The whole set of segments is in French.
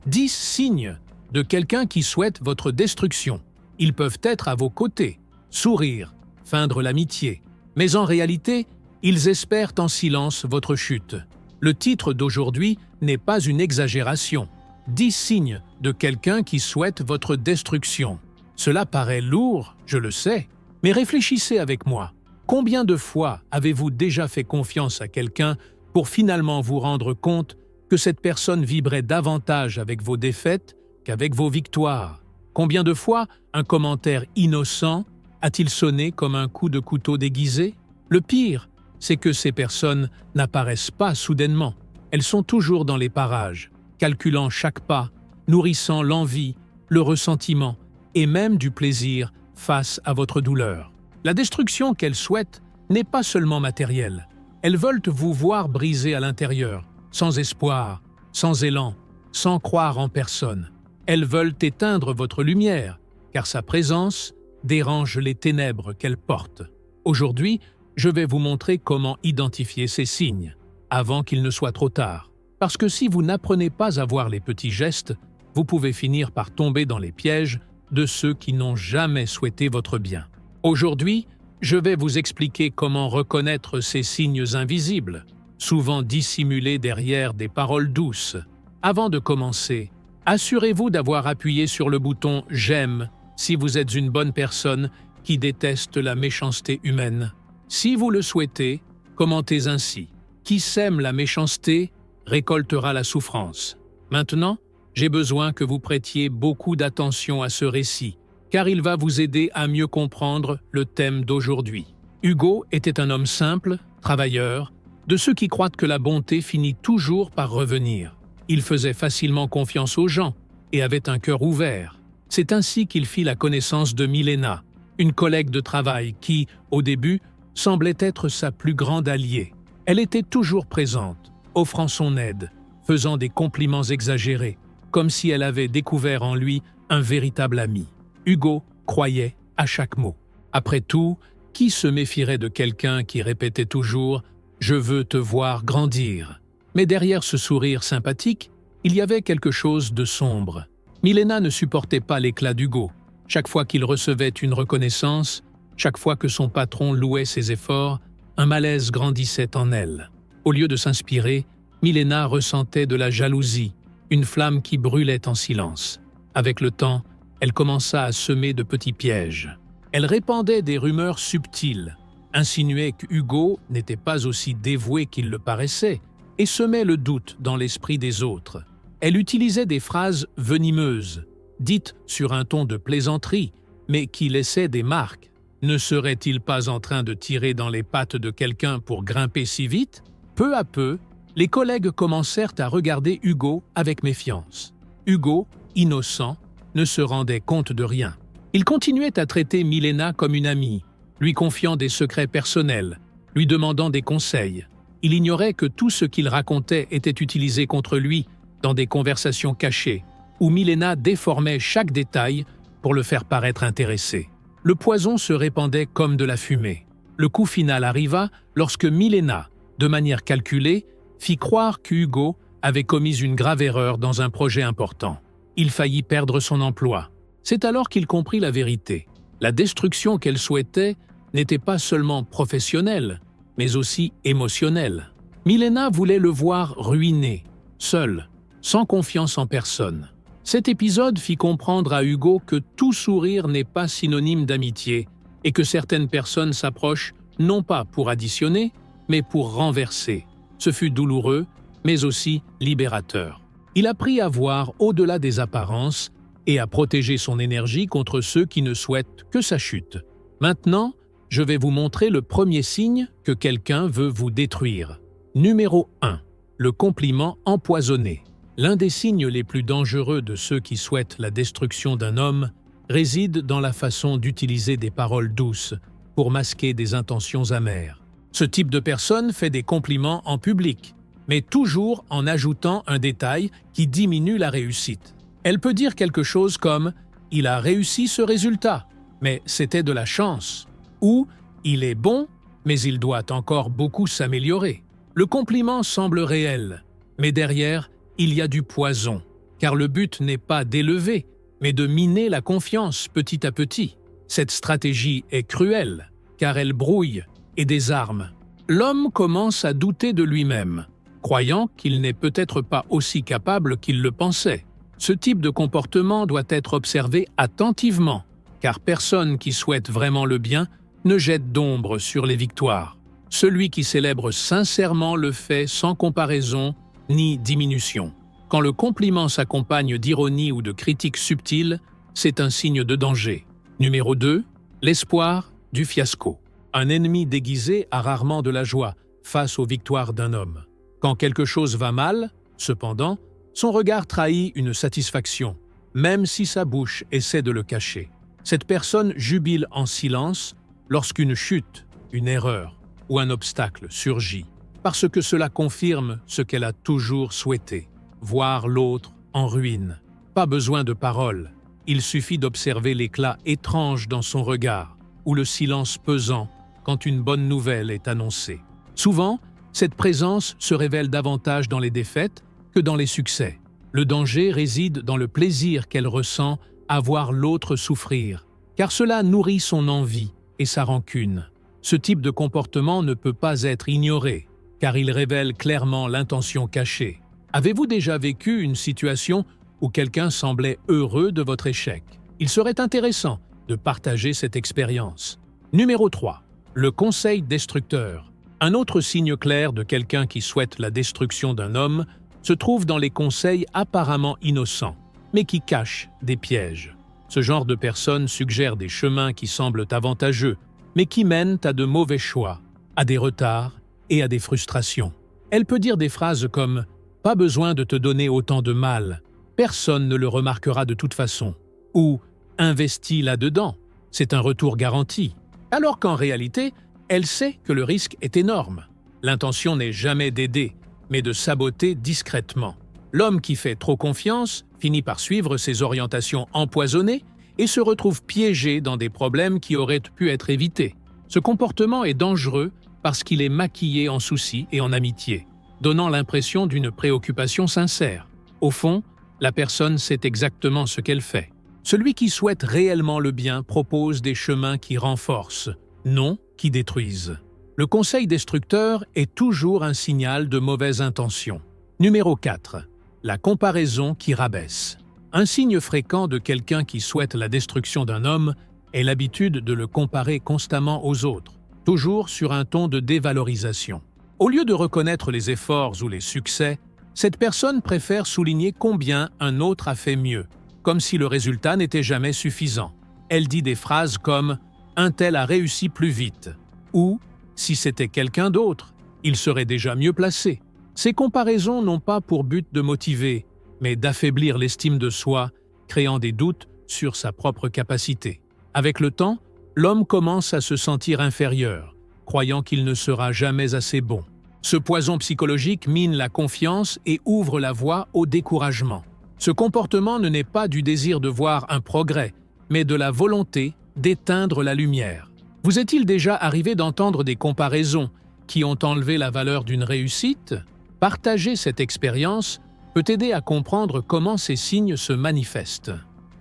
10 signes de quelqu'un qui souhaite votre destruction. Ils peuvent être à vos côtés, sourire, feindre l'amitié, mais en réalité, ils espèrent en silence votre chute. Le titre d'aujourd'hui n'est pas une exagération. 10 signes de quelqu'un qui souhaite votre destruction. Cela paraît lourd, je le sais, mais réfléchissez avec moi. Combien de fois avez-vous déjà fait confiance à quelqu'un pour finalement vous rendre compte que cette personne vibrait davantage avec vos défaites qu'avec vos victoires? Combien de fois un commentaire innocent a-t-il sonné comme un coup de couteau déguisé? Le pire, c'est que ces personnes n'apparaissent pas soudainement. Elles sont toujours dans les parages, calculant chaque pas, nourrissant l'envie, le ressentiment et même du plaisir face à votre douleur. La destruction qu'elles souhaitent n'est pas seulement matérielle. Elles veulent vous voir briser à l'intérieur, sans espoir, sans élan, sans croire en personne. Elles veulent éteindre votre lumière, car sa présence dérange les ténèbres qu'elle porte. Aujourd'hui, je vais vous montrer comment identifier ces signes, avant qu'il ne soit trop tard. Parce que si vous n'apprenez pas à voir les petits gestes, vous pouvez finir par tomber dans les pièges de ceux qui n'ont jamais souhaité votre bien. Aujourd'hui, je vais vous expliquer comment reconnaître ces signes invisibles, souvent dissimulés derrière des paroles douces. Avant de commencer, assurez-vous d'avoir appuyé sur le bouton « J'aime » si vous êtes une bonne personne qui déteste la méchanceté humaine. Si vous le souhaitez, commentez ainsi. Qui sème la méchanceté récoltera la souffrance. Maintenant, j'ai besoin que vous prêtiez beaucoup d'attention à ce récit, car il va vous aider à mieux comprendre le thème d'aujourd'hui. Hugo était un homme simple, travailleur, de ceux qui croient que la bonté finit toujours par revenir. Il faisait facilement confiance aux gens et avait un cœur ouvert. C'est ainsi qu'il fit la connaissance de Milena, une collègue de travail qui, au début, semblait être sa plus grande alliée. Elle était toujours présente, offrant son aide, faisant des compliments exagérés, comme si elle avait découvert en lui un véritable ami. Hugo croyait à chaque mot. Après tout, qui se méfierait de quelqu'un qui répétait toujours « Je veux te voir grandir ». Mais derrière ce sourire sympathique, il y avait quelque chose de sombre. Milena ne supportait pas l'éclat d'Hugo. Chaque fois qu'il recevait une reconnaissance, chaque fois que son patron louait ses efforts, un malaise grandissait en elle. Au lieu de s'inspirer, Milena ressentait de la jalousie, une flamme qui brûlait en silence. Avec le temps, elle commença à semer de petits pièges. Elle répandait des rumeurs subtiles, insinuait que Hugo n'était pas aussi dévoué qu'il le paraissait et semait le doute dans l'esprit des autres. Elle utilisait des phrases venimeuses, dites sur un ton de plaisanterie, mais qui laissaient des marques. Ne serait-il pas en train de tirer dans les pattes de quelqu'un pour grimper si vite? Peu à peu, les collègues commencèrent à regarder Hugo avec méfiance. Hugo, innocent, ne se rendait compte de rien. Il continuait à traiter Milena comme une amie, lui confiant des secrets personnels, lui demandant des conseils. Il ignorait que tout ce qu'il racontait était utilisé contre lui dans des conversations cachées, où Milena déformait chaque détail pour le faire paraître intéressé. Le poison se répandait comme de la fumée. Le coup final arriva lorsque Milena, de manière calculée, fit croire qu'Hugo avait commis une grave erreur dans un projet important. Il faillit perdre son emploi. C'est alors qu'il comprit la vérité. La destruction qu'elle souhaitait n'était pas seulement professionnelle, mais aussi émotionnelle. Milena voulait le voir ruiné, seul, sans confiance en personne. Cet épisode fit comprendre à Hugo que tout sourire n'est pas synonyme d'amitié et que certaines personnes s'approchent non pas pour additionner, mais pour renverser. Ce fut douloureux, mais aussi libérateur. Il apprit à voir au-delà des apparences et à protéger son énergie contre ceux qui ne souhaitent que sa chute. Maintenant, je vais vous montrer le premier signe que quelqu'un veut vous détruire. Numéro 1. Le compliment empoisonné. L'un des signes les plus dangereux de ceux qui souhaitent la destruction d'un homme réside dans la façon d'utiliser des paroles douces pour masquer des intentions amères. Ce type de personne fait des compliments en public, mais toujours en ajoutant un détail qui diminue la réussite. Elle peut dire quelque chose comme « Il a réussi ce résultat, mais c'était de la chance » ou « Il est bon, mais il doit encore beaucoup s'améliorer ». Le compliment semble réel, mais derrière, il y a du poison. car le but n'est pas d'élever, mais de miner la confiance petit à petit. Cette stratégie est cruelle, car elle brouille et désarme. L'homme commence à douter de lui-même, croyant qu'il n'est peut-être pas aussi capable qu'il le pensait. Ce type de comportement doit être observé attentivement, car personne qui souhaite vraiment le bien ne jette d'ombre sur les victoires. Celui qui célèbre sincèrement le fait sans comparaison ni diminution. Quand le compliment s'accompagne d'ironie ou de critiques subtiles, c'est un signe de danger. Numéro 2. L'espoir du fiasco. Un ennemi déguisé a rarement de la joie face aux victoires d'un homme. Quand quelque chose va mal, cependant, son regard trahit une satisfaction, même si sa bouche essaie de le cacher. Cette personne jubile en silence lorsqu'une chute, une erreur ou un obstacle surgit, parce que cela confirme ce qu'elle a toujours souhaité, voir l'autre en ruine. Pas besoin de paroles, il suffit d'observer l'éclat étrange dans son regard ou le silence pesant quand une bonne nouvelle est annoncée. Souvent, cette présence se révèle davantage dans les défaites que dans les succès. Le danger réside dans le plaisir qu'elle ressent à voir l'autre souffrir, car cela nourrit son envie et sa rancune. Ce type de comportement ne peut pas être ignoré, car il révèle clairement l'intention cachée. Avez-vous déjà vécu une situation où quelqu'un semblait heureux de votre échec? Il serait intéressant de partager cette expérience. Numéro 3. Le conseil destructeur. Un autre signe clair de quelqu'un qui souhaite la destruction d'un homme se trouve dans les conseils apparemment innocents, mais qui cachent des pièges. Ce genre de personne suggère des chemins qui semblent avantageux, mais qui mènent à de mauvais choix, à des retards et à des frustrations. Elle peut dire des phrases comme « Pas besoin de te donner autant de mal, personne ne le remarquera de toute façon » ou « Investis là-dedans, c'est un retour garanti », alors qu'en réalité, elle sait que le risque est énorme. L'intention n'est jamais d'aider, mais de saboter discrètement. L'homme qui fait trop confiance finit par suivre ses orientations empoisonnées et se retrouve piégé dans des problèmes qui auraient pu être évités. Ce comportement est dangereux parce qu'il est maquillé en soucis et en amitié, donnant l'impression d'une préoccupation sincère. Au fond, la personne sait exactement ce qu'elle fait. Celui qui souhaite réellement le bien propose des chemins qui renforcent, non qui détruisent. Le conseil destructeur est toujours un signal de mauvaise intention. Numéro 4. La comparaison qui rabaisse. Un signe fréquent de quelqu'un qui souhaite la destruction d'un homme est l'habitude de le comparer constamment aux autres, toujours sur un ton de dévalorisation. Au lieu de reconnaître les efforts ou les succès, cette personne préfère souligner combien un autre a fait mieux, comme si le résultat n'était jamais suffisant. Elle dit des phrases comme « un tel a réussi plus vite » ou « si c'était quelqu'un d'autre, il serait déjà mieux placé ». Ces comparaisons n'ont pas pour but de motiver, mais d'affaiblir l'estime de soi, créant des doutes sur sa propre capacité. Avec le temps, l'homme commence à se sentir inférieur, croyant qu'il ne sera jamais assez bon. Ce poison psychologique mine la confiance et ouvre la voie au découragement. Ce comportement ne naît pas du désir de voir un progrès, mais de la volonté d'éteindre la lumière. Vous est-il déjà arrivé d'entendre des comparaisons qui ont enlevé la valeur d'une réussite? Partager cette expérience peut aider à comprendre comment ces signes se manifestent.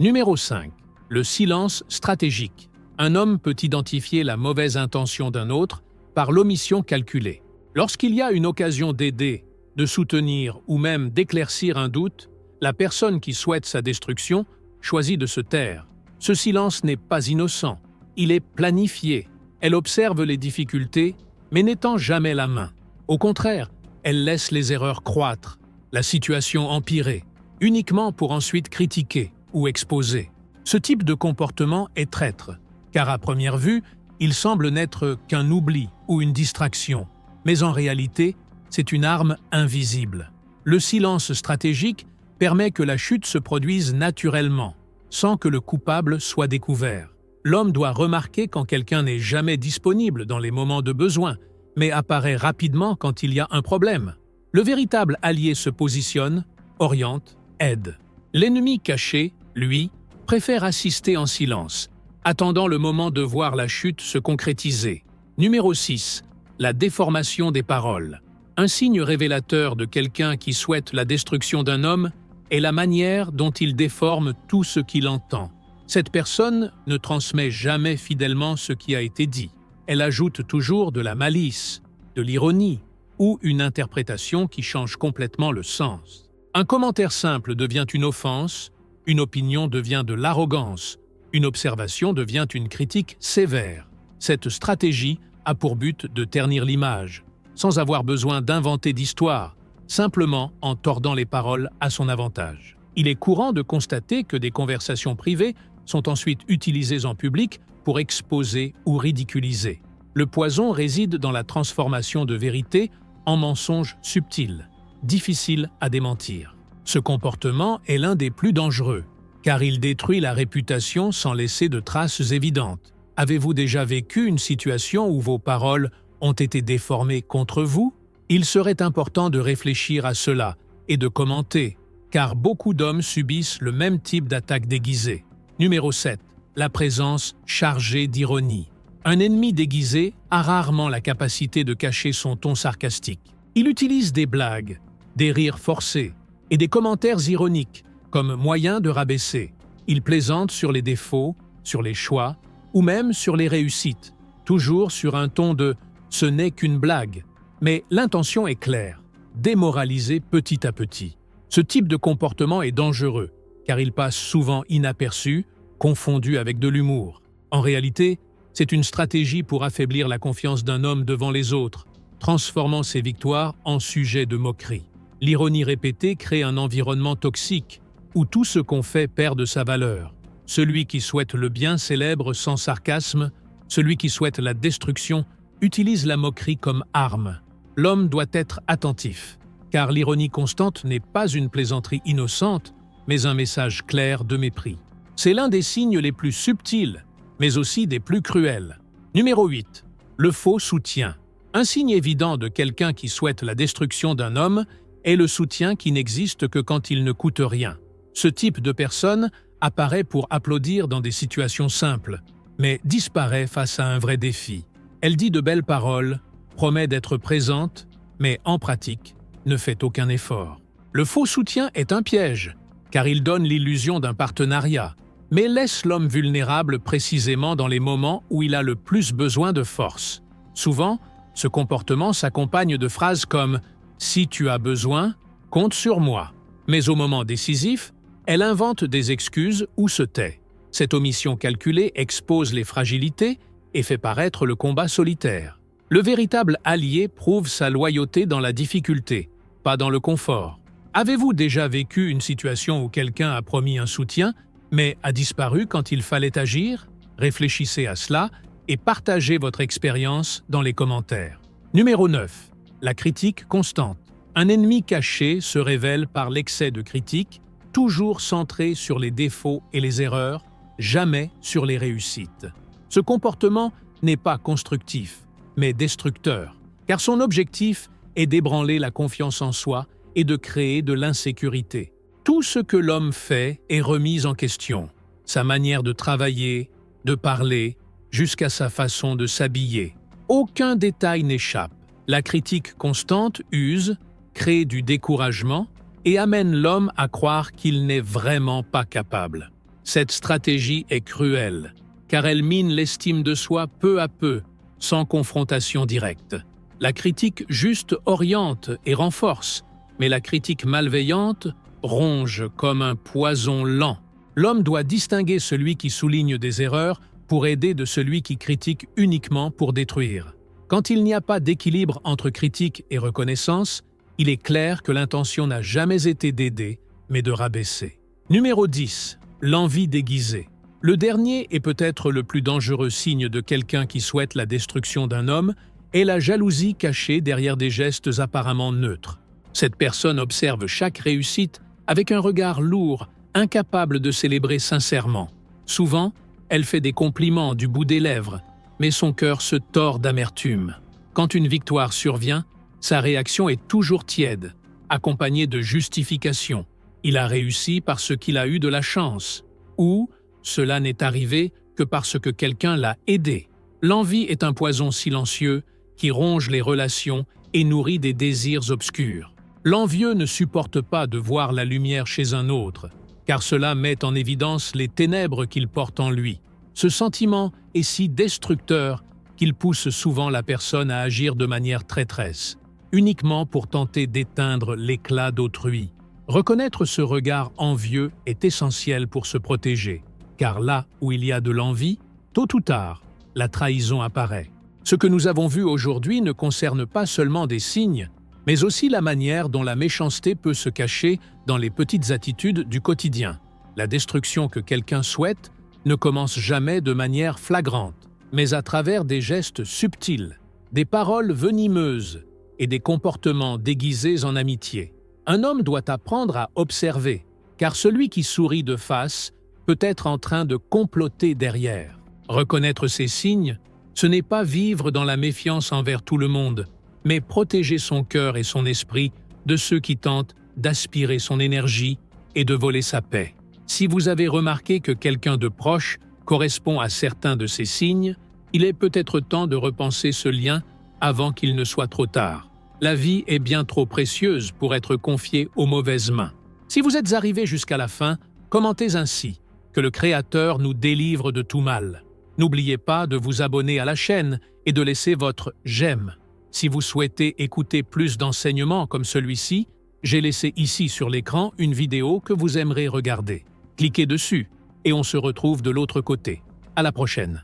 Numéro 5. Le silence stratégique. Un homme peut identifier la mauvaise intention d'un autre par l'omission calculée. Lorsqu'il y a une occasion d'aider, de soutenir ou même d'éclaircir un doute, la personne qui souhaite sa destruction choisit de se taire. Ce silence n'est pas innocent, il est planifié. Elle observe les difficultés, mais n'étend jamais la main. Au contraire, elle laisse les erreurs croître, la situation empirer, uniquement pour ensuite critiquer ou exposer. Ce type de comportement est traître, car à première vue, il semble n'être qu'un oubli ou une distraction. Mais en réalité, c'est une arme invisible. Le silence stratégique permet que la chute se produise naturellement, sans que le coupable soit découvert. L'homme doit remarquer quand quelqu'un n'est jamais disponible dans les moments de besoin, mais apparaît rapidement quand il y a un problème. Le véritable allié se positionne, oriente, aide. L'ennemi caché, lui, préfère assister en silence, attendant le moment de voir la chute se concrétiser. Numéro 6. La déformation des paroles. Un signe révélateur de quelqu'un qui souhaite la destruction d'un homme est la manière dont il déforme tout ce qu'il entend. Cette personne ne transmet jamais fidèlement ce qui a été dit. Elle ajoute toujours de la malice, de l'ironie ou une interprétation qui change complètement le sens. Un commentaire simple devient une offense, une opinion devient de l'arrogance, une observation devient une critique sévère. Cette stratégie a pour but de ternir l'image, sans avoir besoin d'inventer d'histoire, simplement en tordant les paroles à son avantage. Il est courant de constater que des conversations privées sont ensuite utilisées en public pour exposer ou ridiculiser. Le poison réside dans la transformation de vérité en mensonge subtil, difficile à démentir. Ce comportement est l'un des plus dangereux, car il détruit la réputation sans laisser de traces évidentes. Avez-vous déjà vécu une situation où vos paroles ont été déformées contre vous? Il serait important de réfléchir à cela et de commenter, car beaucoup d'hommes subissent le même type d'attaque déguisée. Numéro 7. La présence chargée d'ironie. Un ennemi déguisé a rarement la capacité de cacher son ton sarcastique. Il utilise des blagues, des rires forcés et des commentaires ironiques comme moyen de rabaisser. Il plaisante sur les défauts, sur les choix ou même sur les réussites, toujours sur un ton de « ce n'est qu'une blague ». Mais l'intention est claire, démoraliser petit à petit. Ce type de comportement est dangereux, car il passe souvent inaperçu, confondu avec de l'humour. En réalité, c'est une stratégie pour affaiblir la confiance d'un homme devant les autres, transformant ses victoires en sujet de moquerie. L'ironie répétée crée un environnement toxique, où tout ce qu'on fait perd de sa valeur. Celui qui souhaite le bien célèbre sans sarcasme, celui qui souhaite la destruction utilise la moquerie comme arme. L'homme doit être attentif, car l'ironie constante n'est pas une plaisanterie innocente, mais un message clair de mépris. C'est l'un des signes les plus subtils, mais aussi des plus cruels. Numéro 8. Le faux soutien. Un signe évident de quelqu'un qui souhaite la destruction d'un homme est le soutien qui n'existe que quand il ne coûte rien. Ce type de personne apparaît pour applaudir dans des situations simples, mais disparaît face à un vrai défi. Elle dit de belles paroles, promet d'être présente, mais en pratique, ne fait aucun effort. Le faux soutien est un piège, car il donne l'illusion d'un partenariat, mais laisse l'homme vulnérable précisément dans les moments où il a le plus besoin de force. Souvent, ce comportement s'accompagne de phrases comme « si tu as besoin, compte sur moi ». Mais au moment décisif, elle invente des excuses ou se tait. Cette omission calculée expose les fragilités et fait paraître le combat solitaire. Le véritable allié prouve sa loyauté dans la difficulté, pas dans le confort. Avez-vous déjà vécu une situation où quelqu'un a promis un soutien, mais a disparu quand il fallait agir? Réfléchissez à cela et partagez votre expérience dans les commentaires. Numéro 9. La critique constante. Un ennemi caché se révèle par l'excès de critique, toujours centré sur les défauts et les erreurs, jamais sur les réussites. Ce comportement n'est pas constructif, mais destructeur, car son objectif est d'ébranler la confiance en soi et de créer de l'insécurité. Tout ce que l'homme fait est remis en question, sa manière de travailler, de parler, jusqu'à sa façon de s'habiller. Aucun détail n'échappe. La critique constante use, crée du découragement et amène l'homme à croire qu'il n'est vraiment pas capable. Cette stratégie est cruelle, car elle mine l'estime de soi peu à peu, sans confrontation directe. La critique juste oriente et renforce, mais la critique malveillante ronge comme un poison lent. L'homme doit distinguer celui qui souligne des erreurs pour aider de celui qui critique uniquement pour détruire. Quand il n'y a pas d'équilibre entre critique et reconnaissance, il est clair que l'intention n'a jamais été d'aider, mais de rabaisser. Numéro 10. L'envie déguisée. Le dernier et peut-être le plus dangereux signe de quelqu'un qui souhaite la destruction d'un homme est la jalousie cachée derrière des gestes apparemment neutres. Cette personne observe chaque réussite avec un regard lourd, incapable de célébrer sincèrement. Souvent, elle fait des compliments du bout des lèvres, mais son cœur se tord d'amertume. Quand une victoire survient, sa réaction est toujours tiède, accompagnée de justifications. Il a réussi parce qu'il a eu de la chance, ou cela n'est arrivé que parce que quelqu'un l'a aidé. L'envie est un poison silencieux qui ronge les relations et nourrit des désirs obscurs. L'envieux ne supporte pas de voir la lumière chez un autre, car cela met en évidence les ténèbres qu'il porte en lui. Ce sentiment est si destructeur qu'il pousse souvent la personne à agir de manière traîtresse, uniquement pour tenter d'éteindre l'éclat d'autrui. Reconnaître ce regard envieux est essentiel pour se protéger, car là où il y a de l'envie, tôt ou tard, la trahison apparaît. Ce que nous avons vu aujourd'hui ne concerne pas seulement des signes, mais aussi la manière dont la méchanceté peut se cacher dans les petites attitudes du quotidien. La destruction que quelqu'un souhaite ne commence jamais de manière flagrante, mais à travers des gestes subtils, des paroles venimeuses et des comportements déguisés en amitié. Un homme doit apprendre à observer, car celui qui sourit de face peut être en train de comploter derrière. Reconnaître ces signes, ce n'est pas vivre dans la méfiance envers tout le monde, mais protéger son cœur et son esprit de ceux qui tentent d'aspirer son énergie et de voler sa paix. Si vous avez remarqué que quelqu'un de proche correspond à certains de ces signes, il est peut-être temps de repenser ce lien avant qu'il ne soit trop tard. La vie est bien trop précieuse pour être confiée aux mauvaises mains. Si vous êtes arrivé jusqu'à la fin, commentez ainsi: que le Créateur nous délivre de tout mal. N'oubliez pas de vous abonner à la chaîne et de laisser votre « j'aime ». Si vous souhaitez écouter plus d'enseignements comme celui-ci, j'ai laissé ici sur l'écran une vidéo que vous aimerez regarder. Cliquez dessus et on se retrouve de l'autre côté. À la prochaine.